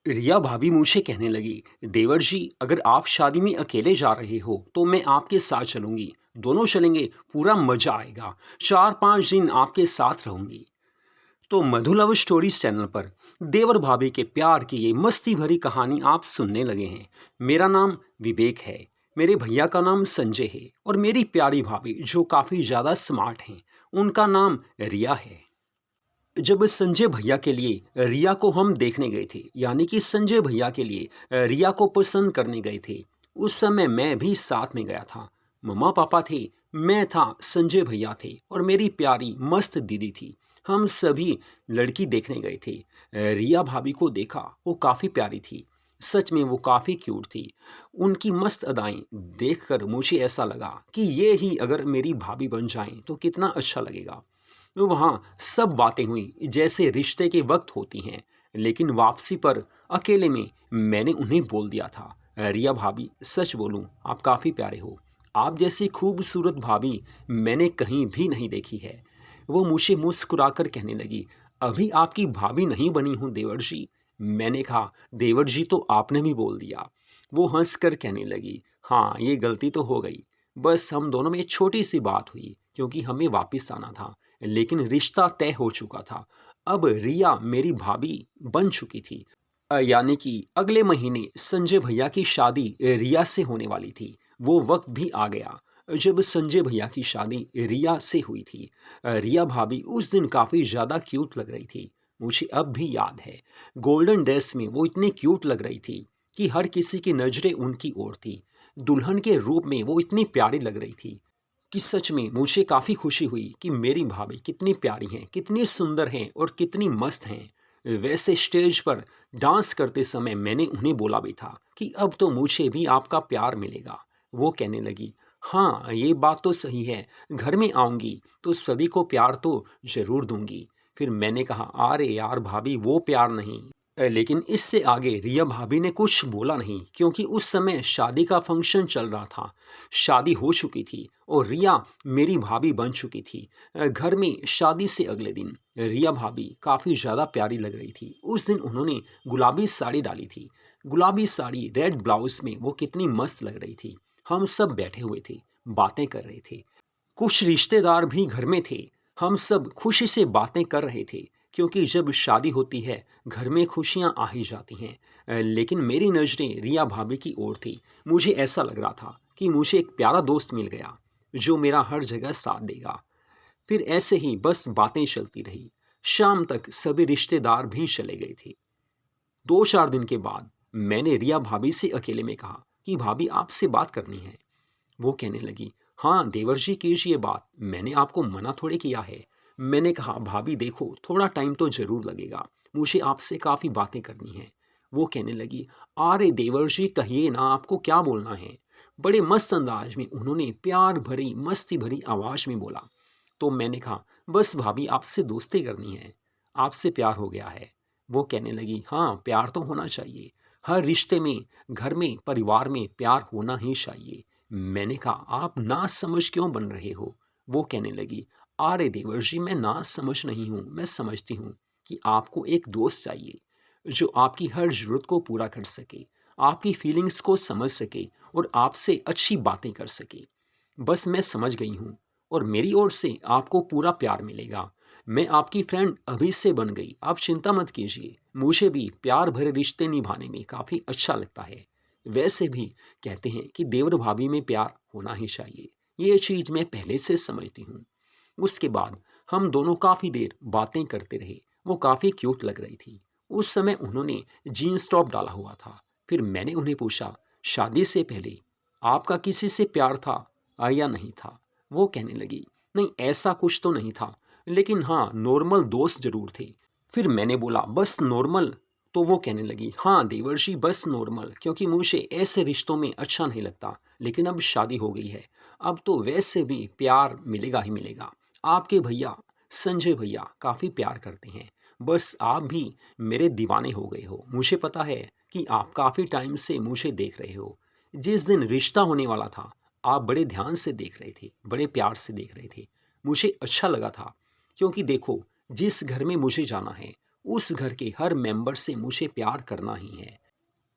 रिया भाभी मुझसे कहने लगी, देवर जी अगर आप शादी में अकेले जा रहे हो तो मैं आपके साथ चलूंगी। दोनों चलेंगे, पूरा मजा आएगा। 4-5 दिन आपके साथ रहूंगी। तो मधु लव स्टोरीज चैनल पर देवर भाभी के प्यार की ये मस्ती भरी कहानी आप सुनने लगे हैं। मेरा नाम विवेक है। मेरे भैया का नाम संजय है और मेरी प्यारी भाभी जो काफ़ी ज़्यादा स्मार्ट हैं, उनका नाम रिया है। जब संजय भैया के लिए रिया को हम देखने गए थे, यानी कि संजय भैया के लिए रिया को पसंद करने गए थे, उस समय मैं भी साथ में गया था। मम्मा पापा थे, मैं था, संजय भैया थे और मेरी प्यारी मस्त दीदी थी। हम सभी लड़की देखने गए थे। रिया भाभी को देखा, वो काफ़ी प्यारी थी। सच में वो काफ़ी क्यूट थी। उनकी मस्त अदाएं देखकर मुझे ऐसा लगा कि ये ही अगर मेरी भाभी बन जाएं तो कितना अच्छा लगेगा। तो वहाँ सब बातें हुई जैसे रिश्ते के वक्त होती हैं। लेकिन वापसी पर अकेले में मैंने उन्हें बोल दिया था, रिया भाभी सच बोलूं आप काफ़ी प्यारे हो। आप जैसी खूबसूरत भाभी मैंने कहीं भी नहीं देखी है। वो मुझे मुस्कुराकर कहने लगी, अभी आपकी भाभी नहीं बनी हूँ देवर जी। मैंने कहा, देवर जी तो आपने भी बोल दिया। वो हंसकर कहने लगी, हाँ ये गलती तो हो गई। बस हम दोनों में एक छोटी सी बात हुई क्योंकि हमें वापस आना था, लेकिन रिश्ता तय हो चुका था। अब रिया मेरी भाभी बन चुकी थी। यानी कि अगले महीने संजय भैया की शादी रिया से होने वाली थी। वो वक्त भी आ गया जब संजय भैया की शादी रिया से हुई थी। रिया भाभी उस दिन काफ़ी ज़्यादा क्यूट लग रही थी। मुझे अब भी याद है, गोल्डन ड्रेस में वो इतनी क्यूट लग रही थी कि हर किसी की नज़रें उनकी ओर थी। दुल्हन के रूप में वो इतनी प्यारी लग रही थी कि सच में मुझे काफ़ी खुशी हुई कि मेरी भाभी कितनी प्यारी हैं, कितनी सुंदर हैं और कितनी मस्त हैं। वैसे स्टेज पर डांस करते समय मैंने उन्हें बोला भी था कि अब तो मुझे भी आपका प्यार मिलेगा। वो कहने लगी, हाँ ये बात तो सही है, घर में आऊँगी तो सभी को प्यार तो ज़रूर दूंगी। फिर मैंने कहा, अरे यार भाभी वो प्यार नहीं। लेकिन इससे आगे रिया भाभी ने कुछ बोला नहीं क्योंकि उस समय शादी का फंक्शन चल रहा था। शादी हो चुकी थी और रिया मेरी भाभी बन चुकी थी। घर में शादी से अगले दिन रिया भाभी काफ़ी ज़्यादा प्यारी लग रही थी। उस दिन उन्होंने गुलाबी साड़ी डाली थी। गुलाबी साड़ी रेड ब्लाउज में वो कितनी मस्त लग रही थी। हम सब बैठे हुए थे, बातें कर रहे थे। कुछ रिश्तेदार भी घर में थे। हम सब खुशी से बातें कर रहे थे क्योंकि जब शादी होती है घर में खुशियां आ ही जाती हैं। लेकिन मेरी नज़रें रिया भाभी की ओर थी। मुझे ऐसा लग रहा था कि मुझे एक प्यारा दोस्त मिल गया जो मेरा हर जगह साथ देगा। फिर ऐसे ही बस बातें चलती रही। शाम तक सभी रिश्तेदार भी चले गए थे। 2-4 दिन के बाद मैंने रिया भाभी से अकेले में कहा कि भाभी आपसे बात करनी है। वो कहने लगी, हाँ देवर जी कीजिए बात, मैंने आपको मना थोड़े किया है। मैंने कहा, भाभी देखो थोड़ा टाइम तो ज़रूर लगेगा, मुझे आपसे काफ़ी बातें करनी हैं। वो कहने लगी, अरे देवर जी कहिए ना, आपको क्या बोलना है। बड़े मस्त अंदाज में उन्होंने प्यार भरी मस्ती भरी आवाज़ में बोला। तो मैंने कहा, बस भाभी आपसे दोस्ती करनी है, आपसे प्यार हो गया है। वो कहने लगी, हाँ प्यार तो होना चाहिए, हर रिश्ते में, घर में, परिवार में प्यार होना ही चाहिए। मैंने कहा, आप ना समझ क्यों बन रहे हो। वो कहने लगी, अरे देवर जी मैं ना समझ नहीं हूँ, मैं समझती हूँ कि आपको एक दोस्त चाहिए जो आपकी हर ज़रूरत को पूरा कर सके, आपकी फीलिंग्स को समझ सके और आपसे अच्छी बातें कर सके। बस मैं समझ गई हूँ और मेरी ओर से आपको पूरा प्यार मिलेगा। मैं आपकी फ्रेंड अभी से बन गई, आप चिंता मत कीजिए। मुझे भी प्यार भरे रिश्ते निभाने में काफ़ी अच्छा लगता है। वैसे भी कहते हैं कि देवर भाभी में प्यार होना ही चाहिए। ये चीज़ मैं पहले से समझती हूँ। उसके बाद हम दोनों काफ़ी देर बातें करते रहे। वो काफ़ी क्यूट लग रही थी। उस समय उन्होंने जीन्स टॉप डाला हुआ था। फिर मैंने उन्हें पूछा, शादी से पहले आपका किसी से प्यार था या नहीं था। वो कहने लगी, नहीं ऐसा कुछ तो नहीं था, लेकिन हाँ नॉर्मल दोस्त ज़रूर थे। फिर मैंने बोला, बस नॉर्मल। तो वो कहने लगी, हाँ देवर जी बस नॉर्मल, क्योंकि मुझे ऐसे रिश्तों में अच्छा नहीं लगता। लेकिन अब शादी हो गई है, अब तो वैसे भी प्यार मिलेगा ही मिलेगा। आपके भैया संजय भैया काफ़ी प्यार करते हैं। बस आप भी मेरे दीवाने हो गए हो। मुझे पता है कि आप काफ़ी टाइम से मुझे देख रहे हो। जिस दिन रिश्ता होने वाला था आप बड़े ध्यान से देख रहे थे, बड़े प्यार से देख रहे थे। मुझे अच्छा लगा था क्योंकि देखो, जिस घर में मुझे जाना है उस घर के हर मेंबर से मुझे प्यार करना ही है।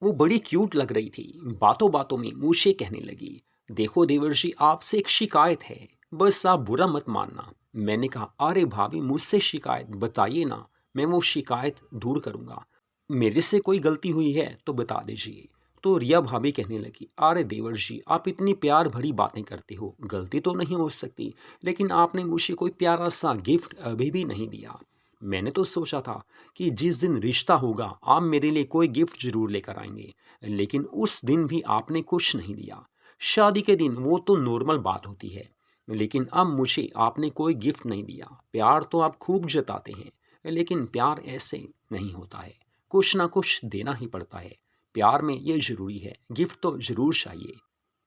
वो बड़ी क्यूट लग रही थी। बातों बातों में मुझे कहने लगी, देखो देवर्षि, आपसे एक शिकायत है, बस आप बुरा मत मानना। मैंने कहा, अरे भाभी, मुझसे शिकायत बताइए ना, मैं वो शिकायत दूर करूंगा। मेरे से कोई गलती हुई है तो बता दीजिए। तो रिया भाभी कहने लगी, अरे देवर्षि, आप इतनी प्यार भरी बातें करते हो, गलती तो नहीं हो सकती, लेकिन आपने मुझे कोई प्यारा सा गिफ्ट अभी भी नहीं दिया। मैंने तो सोचा था कि जिस दिन रिश्ता होगा आप मेरे लिए कोई गिफ्ट जरूर लेकर आएंगे, लेकिन उस दिन भी आपने कुछ नहीं दिया। शादी के दिन वो तो नॉर्मल बात होती है, लेकिन अब मुझे आपने कोई गिफ्ट नहीं दिया। प्यार तो आप खूब जताते हैं, लेकिन प्यार ऐसे नहीं होता है, कुछ ना कुछ देना ही पड़ता है। प्यार में ये जरूरी है, गिफ्ट तो जरूर चाहिए।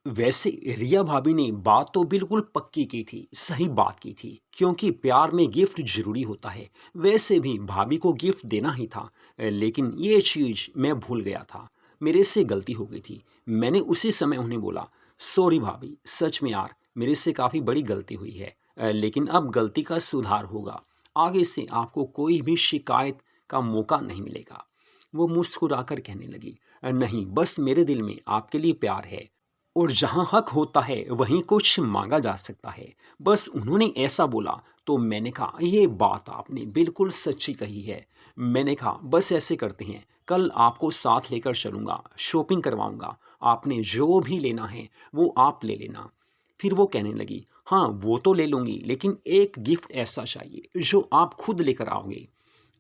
वैसे रिया भाभी ने बात तो बिल्कुल पक्की की थी, सही बात की थी, क्योंकि प्यार में गिफ्ट जरूरी होता है। वैसे भी भाभी को गिफ्ट देना ही था, लेकिन ये चीज मैं भूल गया था। मेरे से गलती हो गई थी। मैंने उसी समय उन्हें बोला, सॉरी भाभी, सच में यार, मेरे से काफ़ी बड़ी गलती हुई है, लेकिन अब गलती का सुधार होगा। आगे से आपको कोई भी शिकायत का मौका नहीं मिलेगा। वो मुस्कुराकर कहने लगी, नहीं, बस मेरे दिल में आपके लिए प्यार है, और जहाँ हक होता है वहीं कुछ मांगा जा सकता है। बस उन्होंने ऐसा बोला तो मैंने कहा, ये बात आपने बिल्कुल सच्ची कही है। मैंने कहा, बस ऐसे करते हैं, कल आपको साथ लेकर चलूँगा, शॉपिंग करवाऊँगा, आपने जो भी लेना है वो आप ले लेना। फिर वो कहने लगी, हाँ वो तो ले लूँगी, लेकिन एक गिफ्ट ऐसा चाहिए जो आप खुद लेकर आओगे।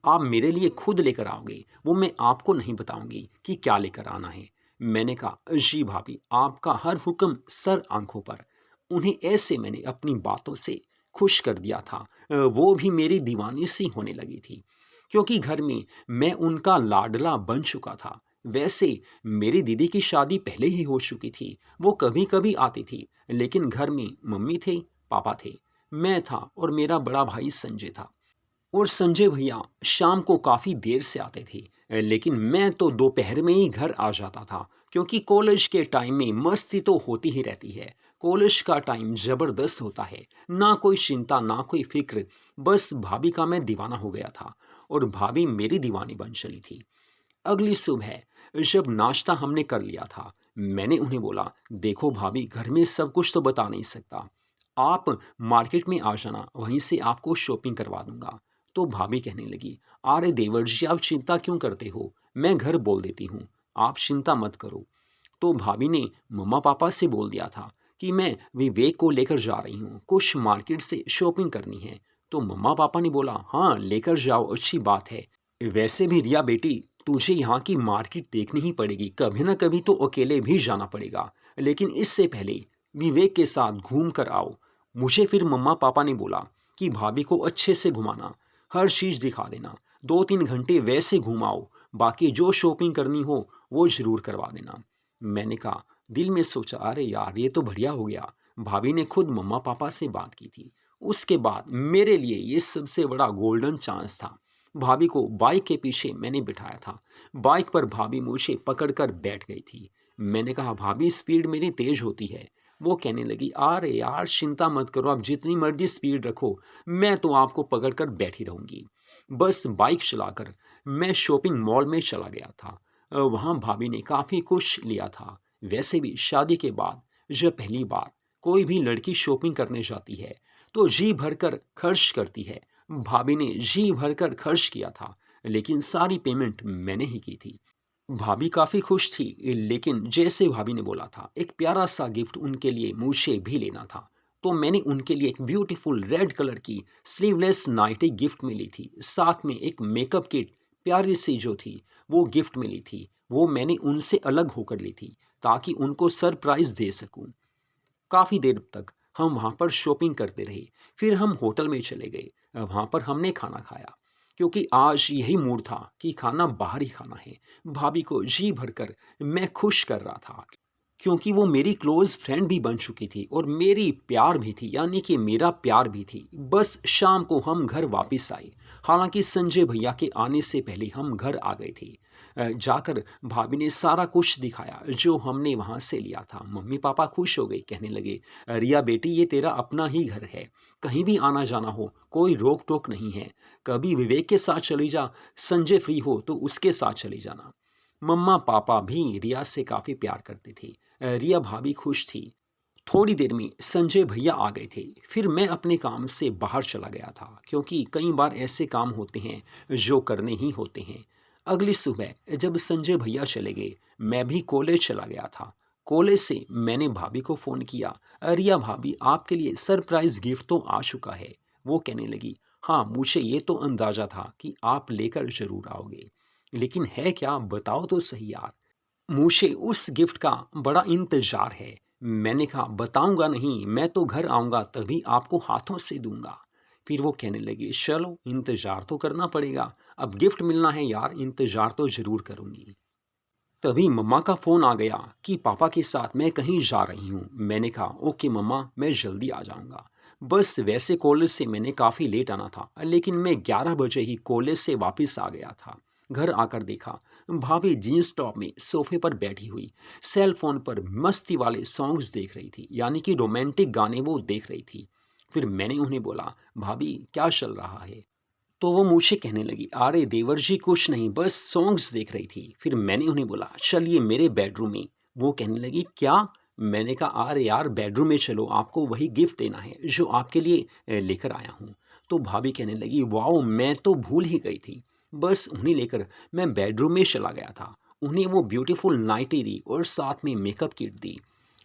आप मेरे लिए खुद लेकर आओगे, वो मैं आपको नहीं बताऊंगी कि क्या लेकर आना है। मैंने कहा, जी भाभी, आपका हर हुक्म सर आंखों पर। उन्हें ऐसे मैंने अपनी बातों से खुश कर दिया था। वो भी मेरी दीवानी सी होने लगी थी, क्योंकि घर में मैं उनका लाडला बन चुका था। वैसे मेरी दीदी की शादी पहले ही हो चुकी थी, वो कभी कभी आती थी, लेकिन घर में मम्मी थे, पापा थे, मैं था और मेरा बड़ा भाई संजय था। और संजय भैया शाम को काफ़ी देर से आते थे, लेकिन मैं तो दोपहर में ही घर आ जाता था, क्योंकि कॉलेज के टाइम में मस्ती तो होती ही रहती है। कॉलेज का टाइम ज़बरदस्त होता है, ना कोई चिंता ना कोई फिक्र, बस भाभी का मैं दीवाना हो गया था और भाभी मेरी दीवानी बन चली थी। अगली सुबह जब नाश्ता हमने कर लिया था, मैंने उन्हें बोला, देखो भाभी, घर में सब कुछ तो बता नहीं सकता, आप मार्केट में आ जाना, वहीं से आपको शॉपिंग करवा दूंगा। तो भाभी कहने लगी, अरे देवर जी, आप चिंता क्यों करते हो, मैं घर बोल देती हूँ, आप चिंता मत करो। तो भाभी ने मम्मा पापा से बोल दिया था कि मैं विवेक को लेकर जा रही हूँ, कुछ मार्केट से शॉपिंग करनी है। तो मम्मा पापा ने बोला, हाँ लेकर जाओ, अच्छी बात है। वैसे भी रिया बेटी, तुझे यहाँ की मार्केट देखनी ही पड़ेगी, कभी ना कभी तो अकेले भी जाना पड़ेगा, लेकिन इससे पहले विवेक के साथ घूम कर आओ। मुझे फिर मम्मा पापा ने बोला कि भाभी को अच्छे से घुमाना, हर चीज़ दिखा देना, 2-3 घंटे वैसे घुमाओ, बाकी जो शॉपिंग करनी हो वो ज़रूर करवा देना। मैंने कहा, दिल में सोचा, अरे यार, ये तो बढ़िया हो गया, भाभी ने खुद मम्मा पापा से बात की थी। उसके बाद मेरे लिए ये सबसे बड़ा गोल्डन चांस था। भाभी को बाइक के पीछे मैंने बिठाया था। बाइक पर भाभी मुझे पकड़कर बैठ गई थी। मैंने कहा, भाभी स्पीड मेरी तेज होती है। वो कहने लगी, अरे यार, चिंता मत करो, आप जितनी मर्जी स्पीड रखो, मैं तो आपको पकड़कर बैठी रहूंगी। बस बाइक चलाकर मैं शॉपिंग मॉल में चला गया था। वहाँ भाभी ने काफ़ी कुछ लिया था। वैसे भी शादी के बाद जब पहली बार कोई भी लड़की शॉपिंग करने जाती है तो जी भरकर खर्च करती है। भाभी ने जी भरकर खर्च किया था, लेकिन सारी पेमेंट मैंने ही की थी। भाभी काफ़ी खुश थी, लेकिन जैसे भाभी ने बोला था, एक प्यारा सा गिफ्ट उनके लिए मुझे भी लेना था। तो मैंने उनके लिए एक ब्यूटीफुल रेड कलर की स्लीवलेस नाइटी गिफ्ट में ली थी। साथ में एक मेकअप किट प्यारी सी जो थी वो गिफ्ट में ली थी। वो मैंने उनसे अलग होकर ली थी, ताकि उनको सरप्राइज़ दे सकूं। काफ़ी देर तक हम वहाँ पर शॉपिंग करते रहे। फिर हम होटल में चले गए। वहाँ पर हमने खाना खाया, क्योंकि आज यही मूड था कि खाना बाहर ही खाना है। भाभी को जी भरकर मैं खुश कर रहा था, क्योंकि वो मेरी क्लोज़ फ्रेंड भी बन चुकी थी और मेरी प्यार भी थी, यानी कि मेरा प्यार भी थी। बस शाम को हम घर वापस आए। हालाँकि संजय भैया के आने से पहले हम घर आ गए थे। जाकर भाभी ने सारा कुछ दिखाया जो हमने वहाँ से लिया था। मम्मी पापा खुश हो गए, कहने लगे, रिया बेटी ये तेरा अपना ही घर है, कहीं भी आना जाना हो कोई रोक टोक नहीं है, कभी विवेक के साथ चली जा, संजय फ्री हो तो उसके साथ चली जाना। मम्मा पापा भी रिया से काफ़ी प्यार करते थे। रिया भाभी खुश थी। थोड़ी देर में संजय भैया आ गए थे। फिर मैं अपने काम से बाहर चला गया था, क्योंकि कई बार ऐसे काम होते हैं जो करने ही होते हैं। अगली सुबह जब संजय भैया चले गए, मैं भी कॉलेज चला गया था। कॉलेज से मैंने भाभी को फ़ोन किया, रिया भाभी आपके लिए सरप्राइज़ गिफ्ट तो आ चुका है। वो कहने लगी, हाँ मुझे ये तो अंदाज़ा था कि आप लेकर ज़रूर आओगे, लेकिन है क्या बताओ तो सही यार। मुझे उस गिफ्ट का बड़ा इंतजार है। मैंने कहा बताऊंगा नहीं, मैं तो घर आऊंगा तभी आपको हाथों से दूंगा। फिर वो कहने लगी, चलो इंतजार तो करना पड़ेगा, अब गिफ्ट मिलना है यार, इंतजार तो जरूर करूंगी। तभी मम्मा का फ़ोन आ गया कि पापा के साथ मैं कहीं जा रही हूँ। मैंने कहा ओके मम्मा, मैं जल्दी आ जाऊँगा। बस वैसे कॉलेज से मैंने काफ़ी लेट आना था, लेकिन मैं 11 बजे ही कॉलेज से वापस आ गया था। घर आकर देखा भाभी जीन्स टॉप में सोफे पर बैठी हुई सेल फोन पर मस्ती वाले सॉन्ग्स देख रही थी, यानी कि रोमांटिक गाने वो देख रही थी। फिर मैंने उन्हें बोला, भाभी क्या चल रहा है? तो वो मुझे कहने लगी, अरे देवर जी कुछ नहीं, बस सॉन्ग्स देख रही थी। फिर मैंने उन्हें बोला, चलिए मेरे बेडरूम में। वो कहने लगी, क्या? मैंने कहा, अरे यार बेडरूम में चलो, आपको वही गिफ्ट देना है जो आपके लिए लेकर आया हूँ। तो भाभी कहने लगी, वाओ मैं तो भूल ही गई थी। बस उन्हें लेकर मैं बेडरूम में चला गया था। उन्हें वो ब्यूटीफुल नाइटी दी और साथ में मेकअप किट दी।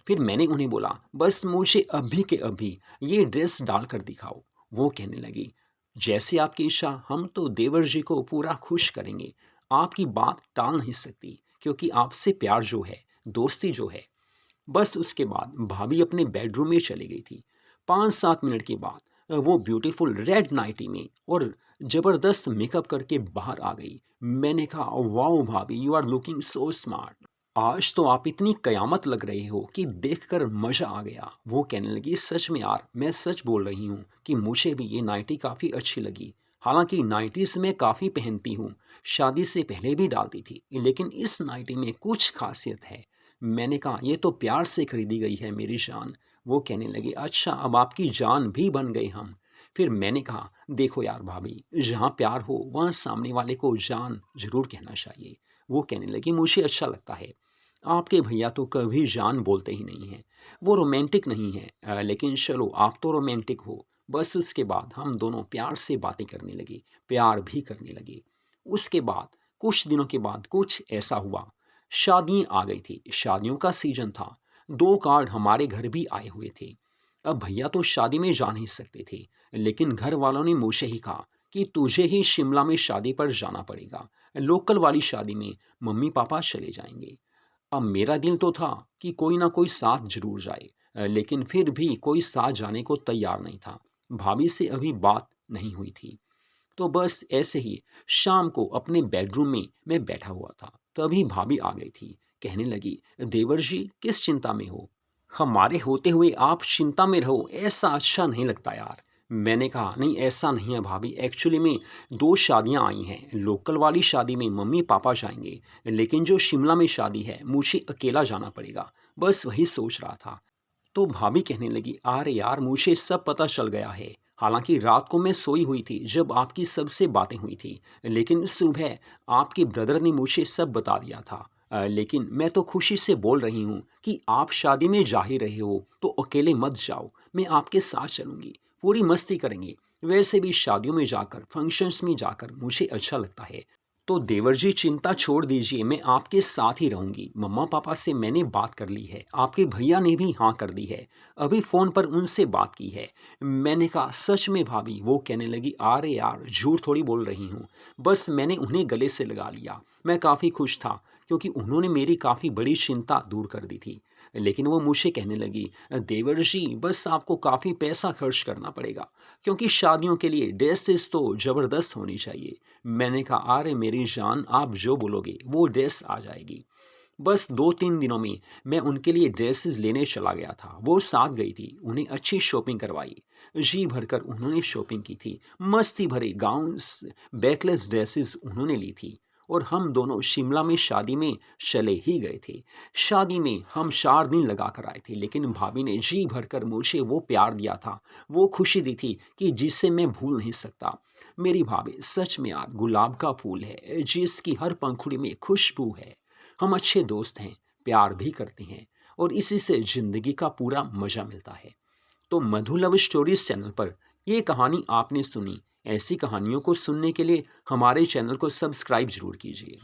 फिर मैंने उन्हें बोला, बस मुझे अभी के अभी ये ड्रेस डालकर दिखाओ। वो कहने लगी, जैसी आपकी इच्छा, हम तो देवर जी को पूरा खुश करेंगे। आपकी बात टाल नहीं सकती, क्योंकि आपसे प्यार जो है, दोस्ती जो है। बस उसके बाद भाभी अपने बेडरूम में चली गई थी। 5-7 मिनट के बाद वो ब्यूटीफुल रेड नाइटी में और ज़बरदस्त मेकअप करके बाहर आ गई। मैंने कहा, वाओ भाभी, you are looking so smart. आज तो आप इतनी कयामत लग रही हो कि देखकर मज़ा आ गया। वो कहने लगी, सच में यार, मैं सच बोल रही हूँ कि मुझे भी ये नाइटी काफ़ी अच्छी लगी। हालांकि नाइटीज़ मैं काफ़ी पहनती हूँ, शादी से पहले भी डालती थी, लेकिन इस नाइटी में कुछ खासियत है। मैंने कहा, ये तो प्यार से खरीदी गई है मेरी जान। वो कहने लगी, अच्छा अब आपकी जान भी बन गए हम। फिर मैंने कहा, देखो यार भाभी, जहाँ प्यार हो वहाँ सामने वाले को जान जरूर कहना चाहिए। वो कहने लगी, मुझे अच्छा लगता है। आपके भैया तो कभी जान बोलते ही नहीं हैं। वो रोमांटिक नहीं है, लेकिन चलो आप तो रोमांटिक हो। बस उसके बाद हम दोनों प्यार से बातें करने लगे, प्यार भी करने लगे। उसके बाद कुछ दिनों के बाद कुछ ऐसा हुआ, शादियाँ आ गई थी, शादियों का सीजन था। 2 कार्ड हमारे घर भी आए हुए थे। अब भैया तो शादी में जा नहीं सकते थे, लेकिन घर वालों ने मुझसे ही कहा कि तुझे ही शिमला में शादी पर जाना पड़ेगा। लोकल वाली शादी में मम्मी पापा चले जाएंगे। अब मेरा दिल तो था कि कोई ना कोई साथ जरूर जाए, लेकिन फिर भी कोई साथ जाने को तैयार नहीं था। भाभी से अभी बात नहीं हुई थी। तो बस ऐसे ही शाम को अपने बेडरूम में मैं बैठा हुआ था, तभी भाभी आ गई थी। कहने लगी, देवर जी किस चिंता में हो? हमारे होते हुए आप चिंता में रहो, ऐसा अच्छा नहीं लगता यार। मैंने कहा, नहीं ऐसा नहीं है भाभी, एक्चुअली में 2 शादियां आई हैं। लोकल वाली शादी में मम्मी पापा जाएंगे, लेकिन जो शिमला में शादी है मुझे अकेला जाना पड़ेगा। बस वही सोच रहा था। तो भाभी कहने लगी, अरे यार मुझे सब पता चल गया है। हालांकि रात को मैं सोई हुई थी जब आपकी सबसे बातें हुई थी, लेकिन सुबह आपके ब्रदर ने मुझे सब बता दिया था। लेकिन मैं तो खुशी से बोल रही हूँ कि आप शादी में जा ही रहे हो तो अकेले मत जाओ, मैं आपके साथ चलूँगी, पूरी मस्ती करेंगे। वैसे भी शादियों में जाकर, फंक्शंस में जाकर मुझे अच्छा लगता है। तो देवर जी चिंता छोड़ दीजिए, मैं आपके साथ ही रहूंगी। मम्मा पापा से मैंने बात कर ली है, आपके भैया ने भी हाँ कर दी है, अभी फ़ोन पर उनसे बात की है। मैंने कहा, सच में भाभी? वो कहने लगी, अरे यार झूठ थोड़ी बोल रही हूँ, बस मैंने उन्हें गले से लगा लिया। मैं काफ़ी खुश था, क्योंकि उन्होंने मेरी काफ़ी बड़ी चिंता दूर कर दी थी। लेकिन वो मुझे कहने लगी, देवर जी बस आपको काफ़ी पैसा खर्च करना पड़ेगा, क्योंकि शादियों के लिए ड्रेसेस तो ज़बरदस्त होनी चाहिए। मैंने कहा, अरे मेरी जान, आप जो बोलोगे वो ड्रेस आ जाएगी। बस 2-3 दिनों में मैं उनके लिए ड्रेसेस लेने चला गया था। वो साथ गई थी, उन्हें अच्छी शॉपिंग करवाई। जी भरकर उन्होंने शॉपिंग की थी। मस्ती भरे गाउन्स, बैकलेस ड्रेसेस उन्होंने ली थी। और हम दोनों शिमला में शादी में चले ही गए थे। शादी में हम 4 दिन लगा कर आए थे, लेकिन भाभी ने जी भरकर मुझे वो प्यार दिया था, वो खुशी दी थी कि जिसे मैं भूल नहीं सकता। मेरी भाभी सच में यार गुलाब का फूल है, जिसकी हर पंखुड़ी में खुशबू है। हम अच्छे दोस्त हैं, प्यार भी करते हैं और इसी से ज़िंदगी का पूरा मज़ा मिलता है। तो मधु लव स्टोरीज चैनल पर ये कहानी आपने सुनी। ऐसी कहानियों को सुनने के लिए हमारे चैनल को सब्सक्राइब ज़रूर कीजिए।